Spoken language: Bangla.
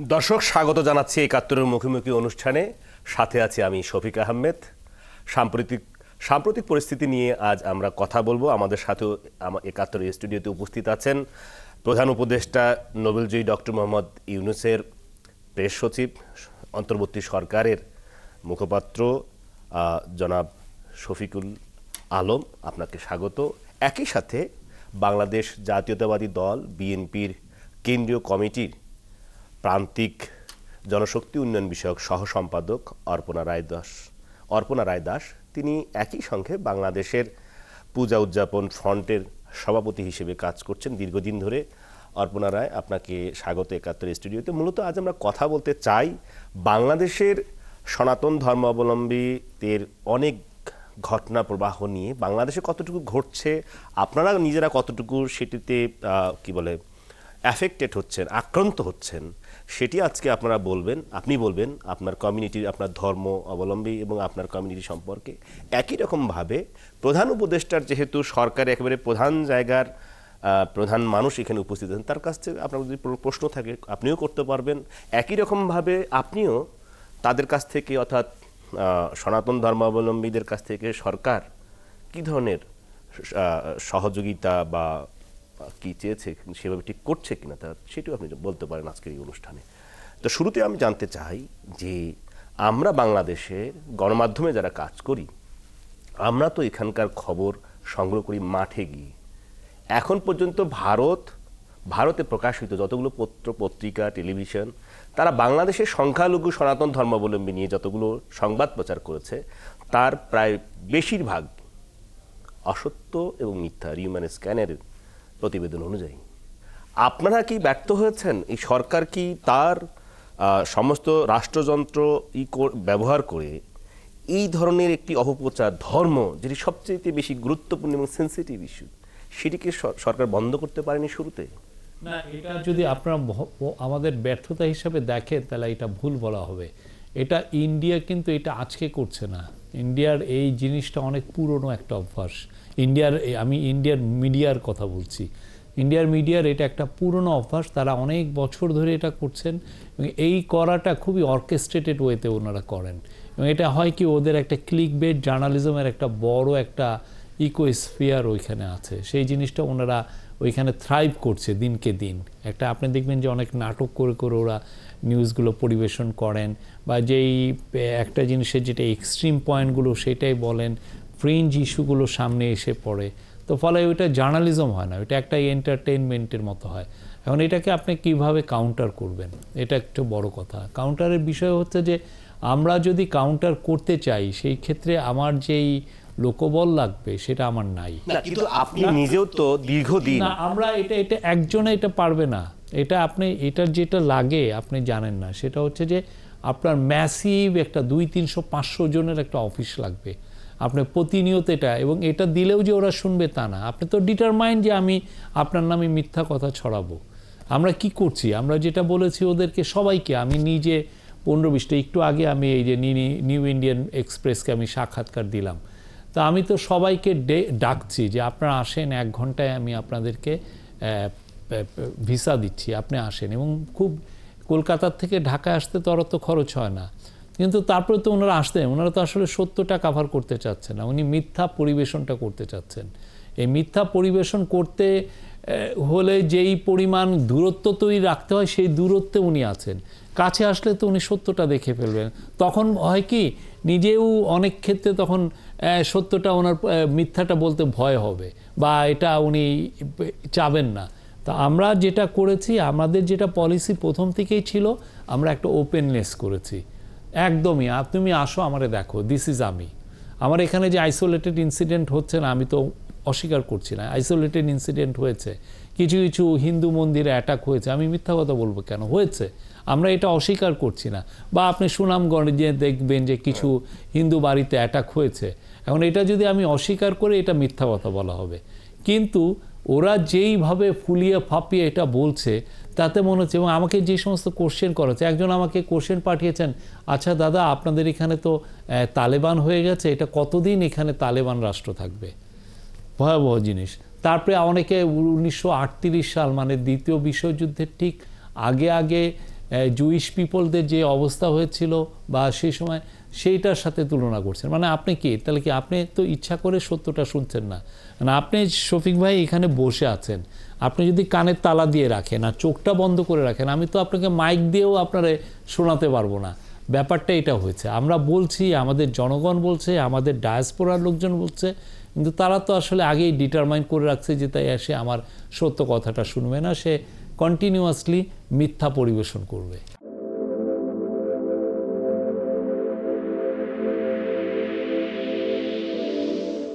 দর্শক স্বাগত জানাচ্ছি একাত্তরের মুখোমুখি অনুষ্ঠানে। সাথে আছি আমি শফিক আহমেদ। সাম্প্রতিক পরিস্থিতি নিয়ে আজ আমরা কথা বলবো। আমাদের সাথেও একাত্তরের স্টুডিওতে উপস্থিত আছেন প্রধান উপদেষ্টা নোবেলজয়ী ডক্টর মোহাম্মদ ইউনূসের প্রেস সচিব, অন্তর্বর্তী সরকারের মুখপাত্র জনাব শফিকুল আলম। আপনাকে স্বাগত। একই সাথে বাংলাদেশ জাতীয়তাবাদী দল বিএনপির কেন্দ্রীয় কমিটির প্রান্তিক জনশক্তি উন্নয়ন বিষয়ক সহ সম্পাদক অর্পণা রায় দাস, তিনি একই সঙ্গে বাংলাদেশের পূজা উদযাপন ফ্রন্টের সভাপতি হিসেবে কাজ করছেন দীর্ঘদিন ধরে। অর্পণা রায়, আপনাকে স্বাগত একাত্তর স্টুডিওতে। মূলত আজ আমরা কথা বলতে চাই বাংলাদেশের সনাতন ধর্মাবলম্বীদের অনেক ঘটনা প্রবাহ নিয়ে। বাংলাদেশে কতটুকু ঘটছে, আপনারা নিজেরা কতটুকু সেটিতে অ্যাফেক্টেড হচ্ছেন, আক্রান্ত হচ্ছেন, সেটি আজকে আপনারা বলবেন। আপনি বলবেন আপনার কমিউনিটির, আপনার ধর্ম অবলম্বী এবং আপনার কমিউনিটি সম্পর্কে। একই রকমভাবে প্রধান উপদেষ্টার, যেহেতু সরকার একেবারে প্রধান জায়গার প্রধান মানুষ এখানে উপস্থিত আছেন, তার কাছ থেকে আপনার যদি প্রশ্ন থাকে আপনিও করতে পারবেন। একই রকমভাবে আপনিও তাদের কাছ থেকে, অর্থাৎ সনাতন ধর্মাবলম্বীদের কাছ থেকে সরকার কী ধরনের সহযোগিতা বা কি চেয়েছে সেভাবে ঠিক করছে কিনা সেটিও আপনি বলতে পারেন আজকের এই অনুষ্ঠানে। তো শুরুতে আমি জানতে চাই যে আমরা বাংলাদেশে গণমাধ্যমে যারা কাজ করি, আমরা তো এখানকার খবর সংগ্রহ করি মাঠে গিয়ে। এখন পর্যন্ত ভারতে প্রকাশিত যতগুলো পত্র পত্রিকা, টেলিভিশন, তারা বাংলাদেশের সংখ্যালঘু সনাতন ধর্মাবলম্বী নিয়ে যতগুলো সংবাদ প্রচার করেছে, তার প্রায় বেশিরভাগ অসত্য এবং মিথ্যা, রিউম্যান স্ক্যানের প্রতিবেদন অনুযায়ী। আপনারা কি ব্যর্থ হয়েছেন? এই সরকার কি তার সমস্ত রাষ্ট্রযন্ত্র ব্যবহার করে এই ধরনের একটি অপপ্রচার, ধর্ম যেটি সবচেয়ে বেশি গুরুত্বপূর্ণ এবং সেন্সিটিভ ইস্যু, সেটিকে সরকার বন্ধ করতে পারেনি শুরুতে? না, এটা যদি আপনারা আমাদের ব্যর্থতা হিসাবে দেখেন তাহলে এটা ভুল বলা হবে। এটা ইন্ডিয়া কিন্তু এটা আজকে করছে না। ইন্ডিয়ার এই জিনিসটা অনেক পুরনো একটা অভ্যাস। আমি ইন্ডিয়ার মিডিয়ার কথা বলছি। ইন্ডিয়ার মিডিয়ার এটা একটা পুরনো অভ্যাস, তারা অনেক বছর ধরে এটা করছেন এবং এই করাটা খুবই অর্কেস্ট্রেটেড ওয়েতে ওনারা করেন। এবং এটা হয় কি, ওদের একটা ক্লিক বেট জার্নালিজমের একটা বড় একটা ইকোস্ফিয়ার ওইখানে আছে। সেই জিনিসটা ওনারা ওইখানে থ্রাইভ করছে দিনকে দিন। একটা আপনি দেখবেন যে অনেক নাটক করে করে ওরা নিউজগুলো পরিবেশন করেন, বা যেই একটা জিনিসের যেটা এক্সট্রিম পয়েন্টগুলো সেটাই বলেন, ফ্রিঞ্জ ইস্যুগুলো সামনে এসে পড়ে। তো ফলে ওইটা জার্নালিজম হয় না, ওইটা একটা এন্টারটেইনমেন্টের মতো হয়। এখন এটাকে আপনি কিভাবে কাউন্টার করবেন, এটা একটু বড় কথা। কাউন্টারের বিষয় হচ্ছে যে আমরা যদি কাউন্টার করতে চাই, সেই ক্ষেত্রে আমার যেই লোকবল লাগবে সেটা আমার নাই। কিন্তু আপনি নিজেও তো দীর্ঘদিন, না, আমরা এটা একজনে এটা পারবে না। এটা আপনি এটার যেটা লাগে আপনি জানেন না, সেটা হচ্ছে যে আপনার ম্যাসিভ একটা 200-300-500 জনের একটা অফিস লাগবে। আপনি প্রতিনিয়ত এটা, এবং এটা দিলেও যে ওরা শুনবে তা না। আপনি তো ডিটারমাইন্ড যে আমি আপনার নামে মিথ্যা কথা ছড়াবো। আমরা কি করছি, আমরা যেটা বলেছি ওদেরকে সবাইকে, আমি নিজে 15-20টা, একটু আগে আমি এই যে নিউ ইন্ডিয়ান এক্সপ্রেসকে আমি সাক্ষাৎকার দিলাম। তা আমি তো সবাইকে ডাকছি যে আপনারা আসেন, 1 ঘন্টায় আমি আপনাদেরকে ভিসা দিচ্ছি, আপনি আসেন। এবং খুব কলকাতার থেকে ঢাকায় আসতে তো অত খরচ হয় না, কিন্তু তারপরে তো ওনারা আসতেন। ওনারা তো আসলে সত্যটা কাভার করতে চাচ্ছেন না, উনি মিথ্যা পরিবেশনটা করতে চাচ্ছেন। এই মিথ্যা পরিবেশন করতে হলে যেই পরিমাণ দূরত্ব তৈরি রাখতে হয়, সেই দূরত্বে উনি আছেন। কাছে আসলে তো উনি সত্যটা দেখে ফেলবেন। তখন হয় কি, নিজেও অনেক ক্ষেত্রে তখন সত্যটা ওনার মিথ্যাটা বলতে ভয় হবে, বা এটা উনি চাবেন না। তা আমরা যেটা করেছি, আমাদের যেটা পলিসি প্রথম থেকেই ছিল, আমরা একটা ওপেননেস করেছি। একদমই তুমি আসো, আমারে দেখো, দিস ইজ আমি। আমার এখানে যে আইসোলেটেড ইনসিডেন্ট হচ্ছে না, আমি তো অস্বীকার করছি না, আইসোলেটেড ইনসিডেন্ট হয়েছে। কিছু কিছু হিন্দু মন্দিরে অ্যাটাক হয়েছে, আমি মিথ্যা কথা বলবো কেন? হয়েছে, আমরা এটা অস্বীকার করছি না। বা আপনি সুনামগঞ্জে দেখবেন যে কিছু হিন্দু বাড়িতে অ্যাটাক হয়েছে। এখন এটা যদি আমি অস্বীকার করে, এটা মিথ্যা কথা বলা হবে। কিন্তু ওরা যেইভাবে ফুলিয়ে ফাঁপিয়ে এটা বলছে, তাতে মনে হচ্ছে, এবং আমাকে যে সমস্ত কোশ্চেন করেছে, একজন আমাকে কোশ্চেন পাঠিয়েছেন, আচ্ছা দাদা, আপনাদের এখানে তো তালেবান হয়ে গেছে, এটা কতদিন এখানে তালেবান রাষ্ট্র থাকবে? ভয়াবহ জিনিস। তারপরে অনেকে 1938 সাল, মানে দ্বিতীয় বিশ্বযুদ্ধের ঠিক আগে জুইশ পিপলদের যে অবস্থা হয়েছিল বা সেই সময় সেইটার সাথে তুলনা করছেন। মানে আপনি কি তাহলে কি আপনি তো ইচ্ছা করে সত্যটা শুনছেন না, মানে আপনি শফিক ভাই এখানে বসে আছেন, আপনি যদি কানের তালা দিয়ে রাখেন আর চোখটা বন্ধ করে রাখেন, আমি তো আপনাকে মাইক দিয়েও আপনারে শোনাতে পারবো না। ব্যাপারটা এটা হয়েছে, আমরা বলছি, আমাদের জনগণ বলছে, আমাদের ডায়াসপোরার লোকজন বলছে, কিন্তু তারা তো আসলে আগেই ডিটারমাইন করে রাখছে যে তাই এসে আমার সত্য কথাটা শুনবে না, সে কন্টিনিউয়াসলি মিথ্যা পরিবেশন করবে।